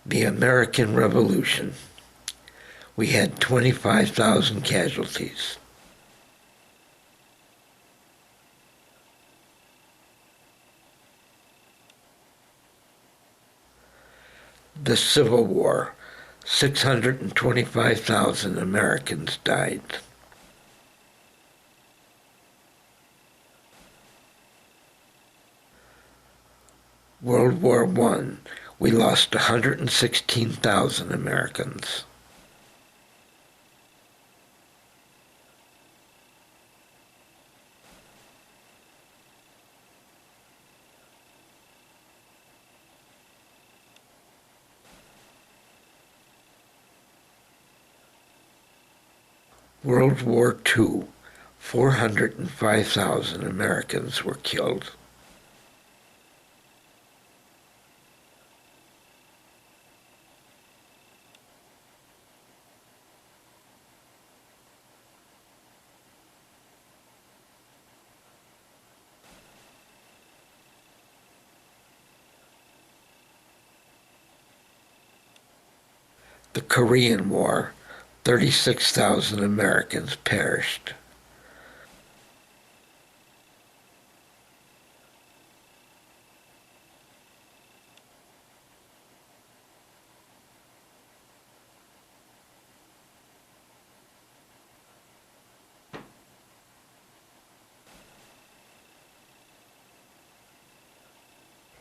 The American Revolution. We had 25,000 casualties. The Civil War. 625,000 Americans died. World War I. We lost 116,000 Americans. World War II. 405,000 Americans were killed. The Korean War. 36,000 Americans perished.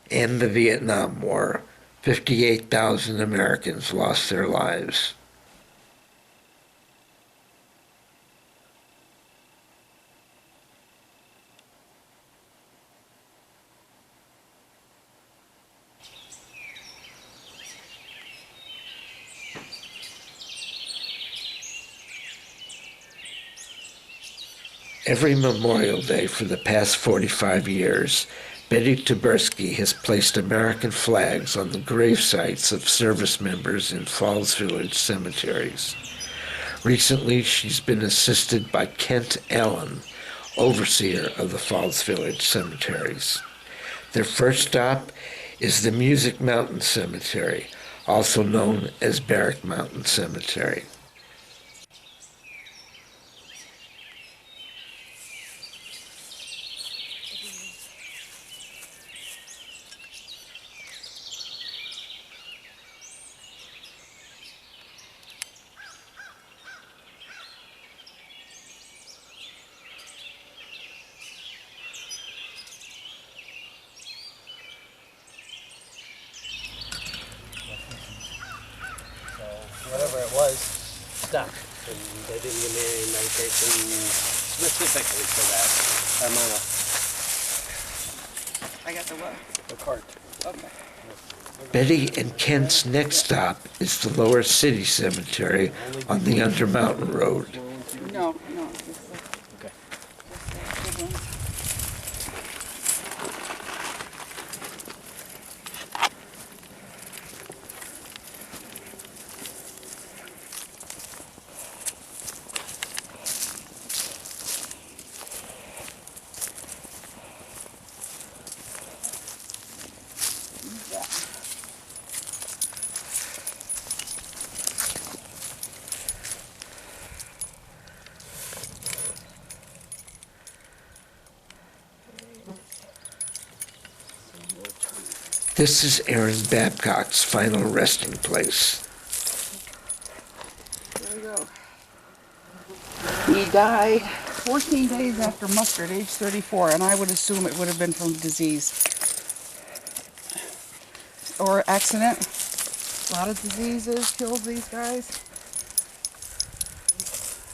And the Vietnam War. 58,000 Americans lost their lives. Every Memorial Day for the past 45 years, Betty Tyburski has placed American flags on the grave sites of service members in Falls Village cemeteries. Recently, she's been assisted by Kent Allyn, overseer of the Falls Village cemeteries. Their first stop is the Music Mountain Cemetery, also known as Barrack Mountain Cemetery. Whatever it was, stuck. And they didn't give me any medication specifically for that. I got the what? The cart. Okay. Betty and Kent's next stop is the Lower City Cemetery on the Undermountain Road. No. Okay. Good one. This is Aaron Babcock's final resting place. There we go. He died 14 days after muster at age 34, and I would assume it would have been from disease or accident. A lot of diseases kills these guys.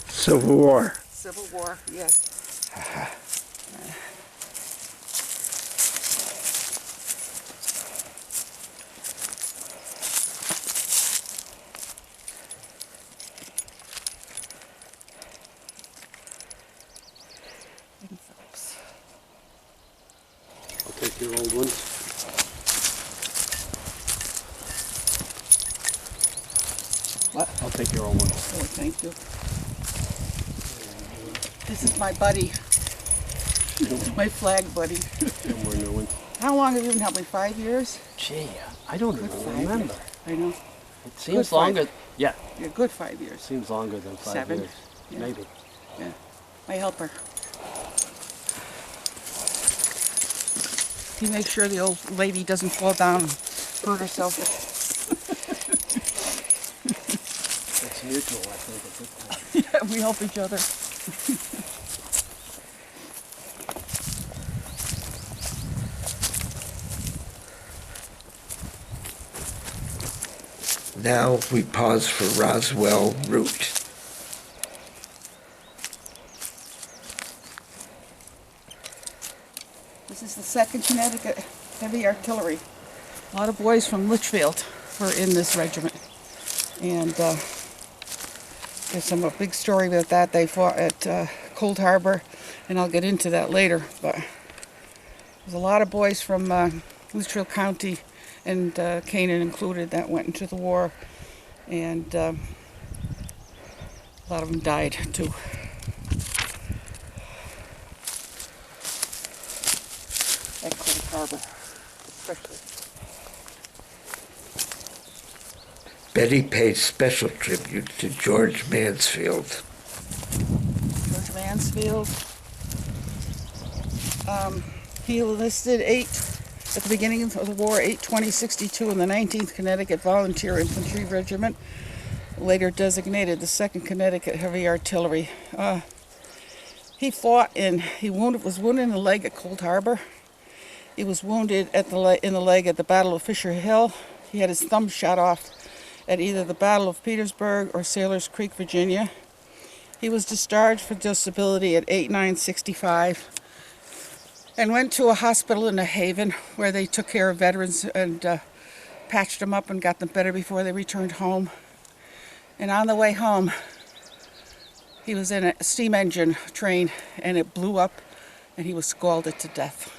Civil War. Civil War, yes. I'll take your old ones. What? I'll take your old ones. Oh, thank you. This is my buddy. My flag buddy. No more new ones. How long have you been helping me? 5 years? Gee, I don't Good even 5 remember. years. I know. It seems 5. longer. Yeah, Yeah, good 5 years. seems longer than 5 7. years. Yeah. Maybe. Yeah. My helper. He makes sure the old lady doesn't fall down and hurt herself. It's mutual, I think, at this point. Yeah, we help each other. Now we pause for Roswell Route. This is the 2nd Connecticut Heavy Artillery. A lot of boys from Litchfield were in this regiment. And there's a big story about that. They fought at Cold Harbor, and I'll get into that later. But there's a lot of boys from Litchfield County and Canaan included that went into the war. And a lot of them died too. At Cold Harbor, especially. Betty paid special tribute to George Mansfield. George Mansfield. He enlisted at the beginning of the war, 8/20/62 in the 19th Connecticut Volunteer Infantry Regiment, later designated the 2nd Connecticut Heavy Artillery. He fought was wounded in the leg at Cold Harbor. He was wounded in the leg at the Battle of Fisher Hill. He had his thumb shot off at either the Battle of Petersburg or Sailors Creek, Virginia. He was discharged for disability at 8/9/65 and went to a hospital in New Haven where they took care of veterans and patched them up and got them better before they returned home. And on the way home, he was in a steam engine train and it blew up and he was scalded to death.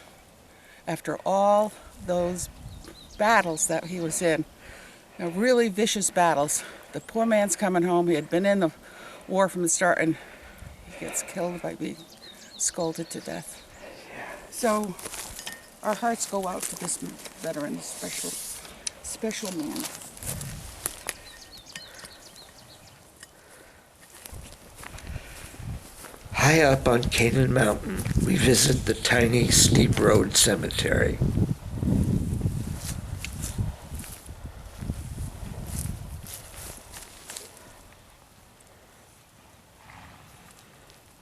After all those battles that he was in, really vicious battles. The poor man's coming home. He had been in the war from the start and he gets killed by being scalded to death. So our hearts go out to this veteran, special man. High up on Canaan Mountain, we visit the tiny Steep Road Cemetery.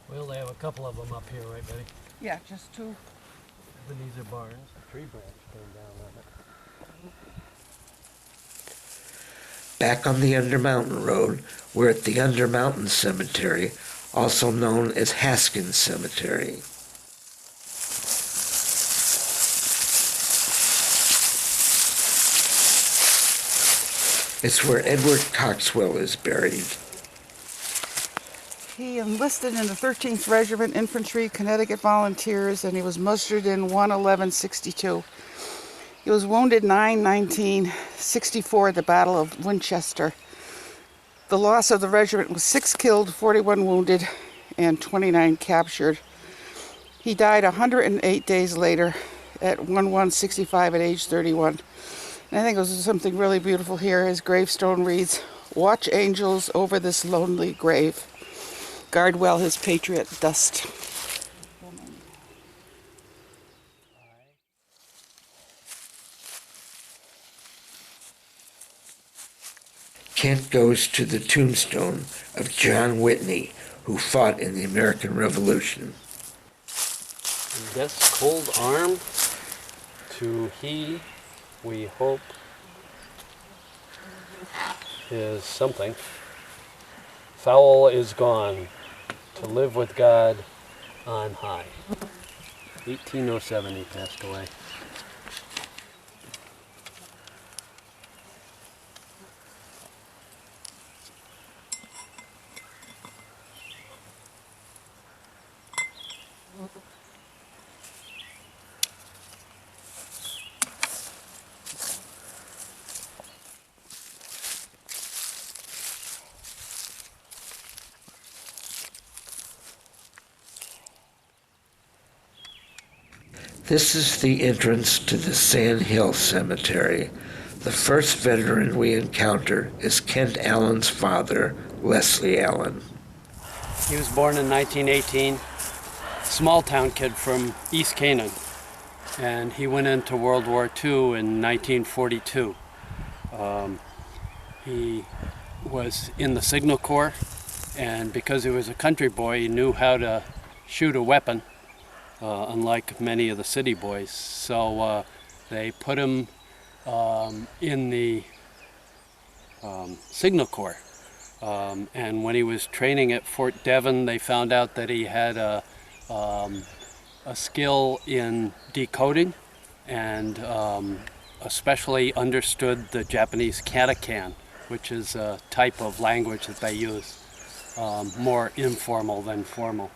Well, they have a couple of them up here, right, Betty? Yeah, just 2. Ebenezer barns. A tree branch came down on it. Back on the Undermountain Road, we're at the Undermountain Cemetery, also known as Haskins Cemetery. It's where Edward Coxwell is buried. He enlisted in the 13th Regiment Infantry, Connecticut Volunteers, and he was mustered in 1/11/62. He was wounded 9/19/64 at the Battle of Winchester. The loss of the regiment was 6 killed, 41 wounded, and 29 captured. He died 108 days later at 1/1/65 at age 31. And I think there's something really beautiful here. His gravestone reads, "Watch angels over this lonely grave. Guard well his patriot dust." Kent goes to the tombstone of John Whitney, who fought in the American Revolution. And this cold arm to he, we hope, is something. Foul is gone to live with God on high. 1807 he passed away. This is the entrance to the Sand Hill Cemetery. The first veteran we encounter is Kent Allyn's father, Leslie Allyn. He was born in 1918, small town kid from East Canaan, and he went into World War II in 1942. He was in the Signal Corps, and because he was a country boy, he knew how to shoot a weapon, unlike many of the city boys. So they put him in the Signal Corps. And when he was training at Fort Devon, they found out that he had a skill in decoding and especially understood the Japanese katakana, which is a type of language that they use, more informal than formal.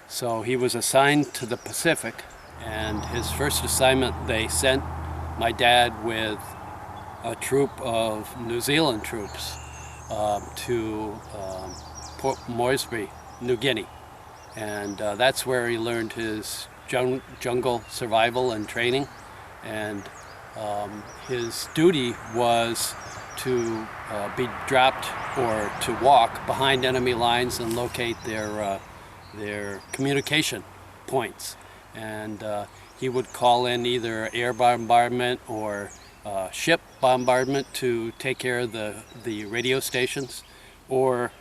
So he was assigned to the Pacific, and his first assignment, they sent my dad with a troop of New Zealand troops to Port Moresby, New Guinea. And that's where he learned his jungle survival and training. And his duty was to be dropped or to walk behind enemy lines and locate their communication points. And he would call in either air bombardment or ship bombardment to take care of the radio stations, or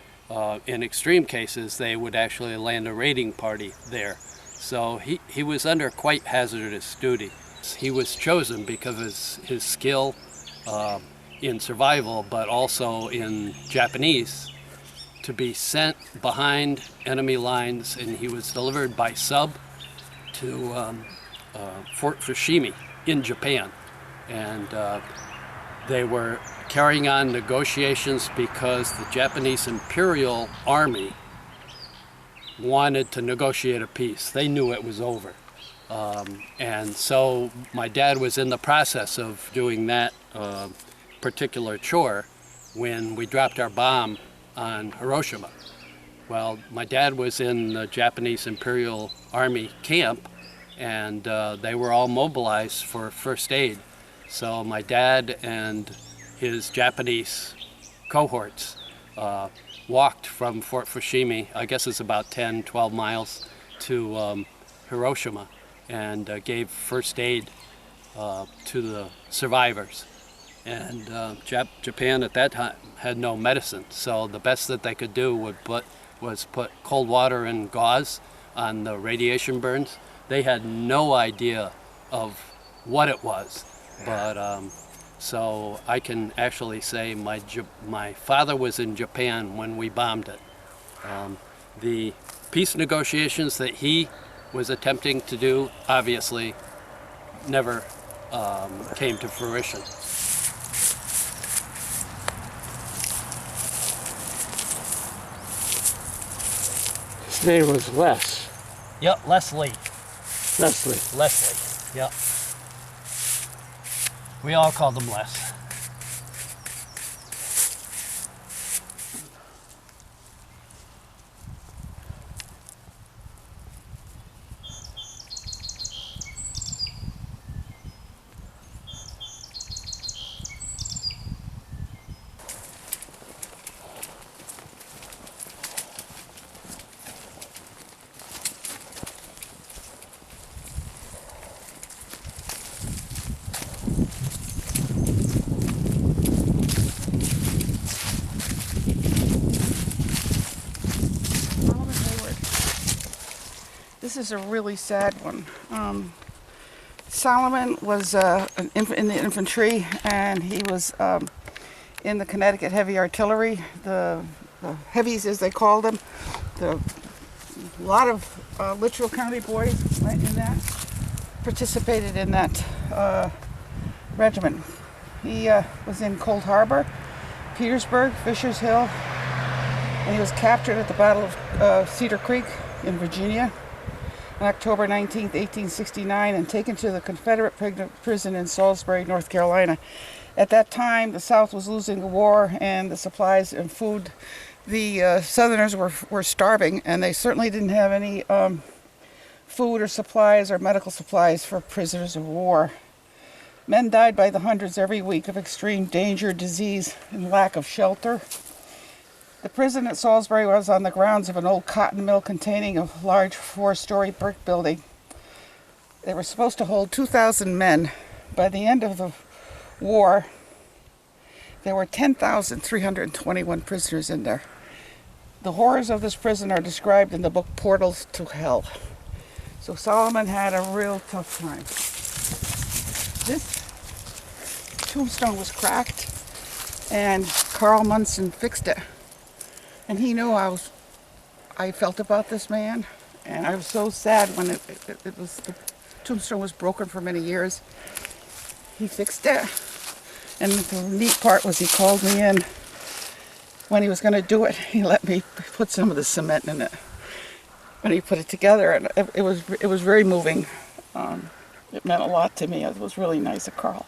in extreme cases they would actually land a raiding party there. So he was under quite hazardous duty. He was chosen because of his skill in survival, but also in Japanese, to be sent behind enemy lines, and he was delivered by sub to Fort Fushimi in Japan. And they were carrying on negotiations because the Japanese Imperial Army wanted to negotiate a peace. They knew it was over. And so my dad was in the process of doing that particular chore when we dropped our bomb on Hiroshima. Well, my dad was in the Japanese Imperial Army camp, and they were all mobilized for first aid. So my dad and his Japanese cohorts walked from Fort Fushimi, I guess it's about 10, 12 miles, to Hiroshima, and gave first aid to the survivors. And Japan at that time had no medicine, so the best that they could do was put cold water and gauze on the radiation burns. They had no idea of what it was, but so I can actually say my father was in Japan when we bombed it. The peace negotiations that he was attempting to do obviously never came to fruition. His name was Les. Yep, Leslie. Leslie. Yep. We all called him Les. This is a really sad one. Solomon was in the infantry, and he was in the Connecticut Heavy Artillery, the heavies as they called them. A lot of Litchfield County boys went in that, participated in that regiment. He was in Cold Harbor, Petersburg, Fisher's Hill, and he was captured at the Battle of Cedar Creek in Virginia on October 19th, 1869, and taken to the Confederate prison in Salisbury, North Carolina. At that time, the South was losing the war, and the supplies and food, the Southerners were starving, and they certainly didn't have any food or supplies or medical supplies for prisoners of war. Men died by the hundreds every week of extreme danger, disease, and lack of shelter. The prison at Salisbury was on the grounds of an old cotton mill containing a large 4-story brick building. They were supposed to hold 2,000 men. By the end of the war, there were 10,321 prisoners in there. The horrors of this prison are described in the book Portals to Hell. So Solomon had a real tough time. This tombstone was cracked, and Carl Munson fixed it. And he knew I felt about this man, and I was so sad when the tombstone was broken for many years. He fixed it, and the neat part was he called me in when he was going to do it. He let me put some of the cement in it when he put it together, and it was very moving. It meant a lot to me. It was really nice of Carl.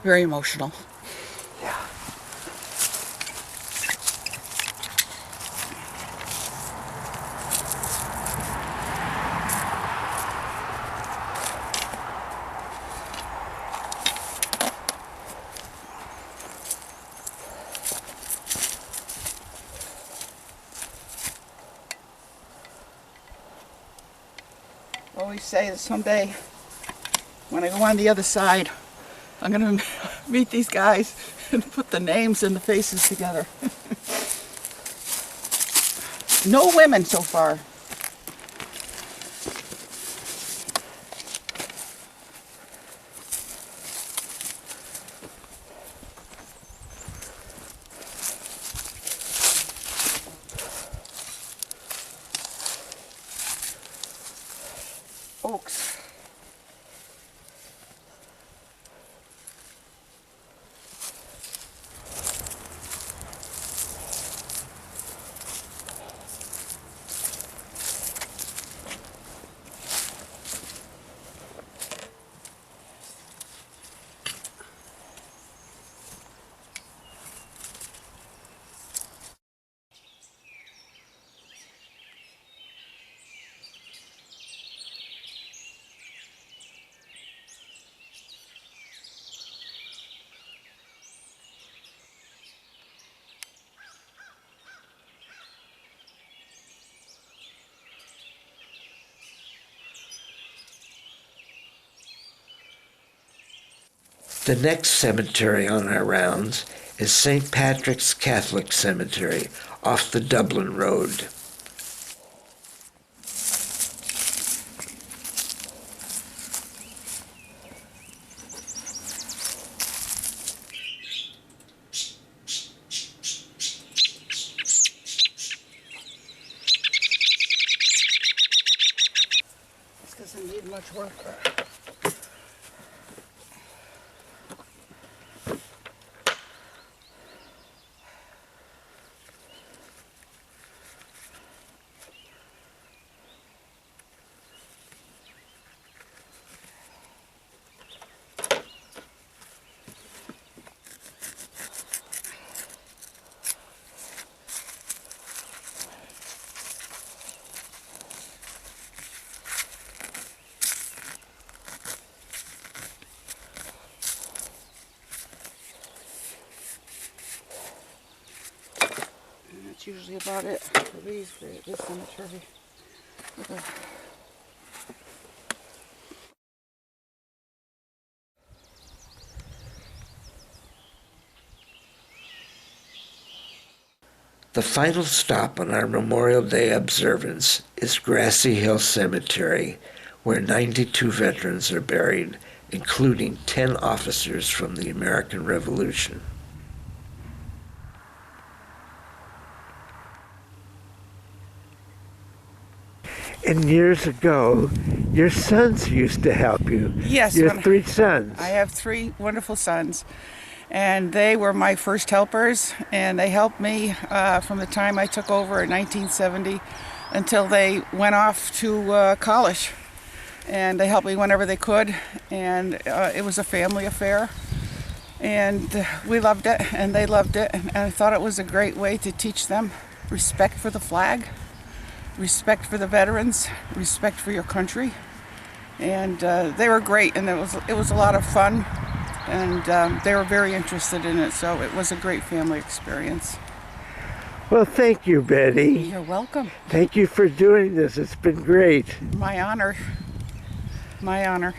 Very emotional. Yeah. I always say that someday, when I go on the other side, I'm going to meet these guys and put the names and the faces together. No women so far. Oaks. The next cemetery on our rounds is St. Patrick's Catholic Cemetery off the Dublin Road. This doesn't need much work. That's usually about it for these, for this cemetery. Okay. The final stop on our Memorial Day observance is Grassy Hill Cemetery, where 92 veterans are buried, including 10 officers from the American Revolution. And years ago, your sons used to help you. Yes. Your 3 sons. I have 3 wonderful sons, and they were my first helpers, and they helped me from the time I took over in 1970 until they went off to college. And they helped me whenever they could, and it was a family affair. And we loved it, and they loved it, and I thought it was a great way to teach them respect for the flag. respect for the veterans, respect for your country. And they were great, and it was a lot of fun, and they were very interested in it, so it was a great family experience. Well, thank you, Betty. You're welcome. Thank you for doing this. It's been great. My honor. My honor.